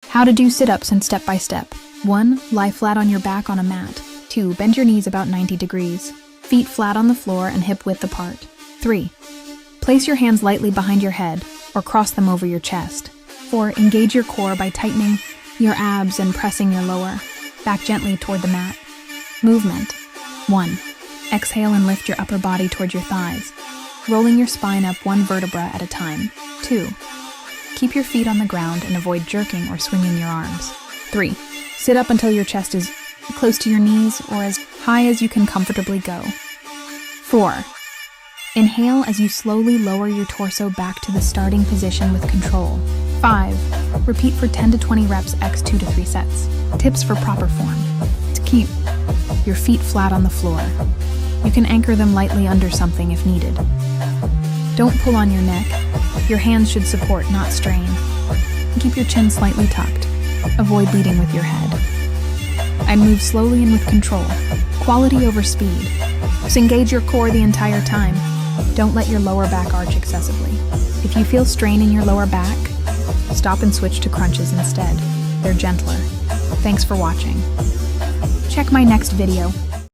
How to do sit-ups and step-by-step. 1. Lie flat on your back on a mat. 2. Bend your knees about 90 degrees. Feet flat on the floor and hip width apart. 3. Place your hands lightly behind your head or cross them over your chest. 4. Engage your core by tightening your abs and pressing your lower back gently toward the mat. Movement. 1. Exhale and lift your upper body toward your thighs, rolling your spine up one vertebra at a time. 2. Keep your feet on the ground and avoid jerking or swinging your arms. 3. Sit up until your chest is close to your knees or as high as you can comfortably go. 4. Inhale as you slowly lower your torso back to the starting position with control. 5. Repeat for 10 to 20 reps x 2 to 3 sets. Tips for proper form. To keep your feet flat on the floor. You can anchor them lightly under something if needed. Don't pull on your neck. Your hands should support, not strain. Keep your chin slightly tucked. Avoid leading with your head. And move slowly and with control. Quality over speed. Just engage your core the entire time. Don't let your lower back arch excessively. If you feel strain in your lower back, stop and switch to crunches instead. They're gentler. Thanks for watching. Check my next video.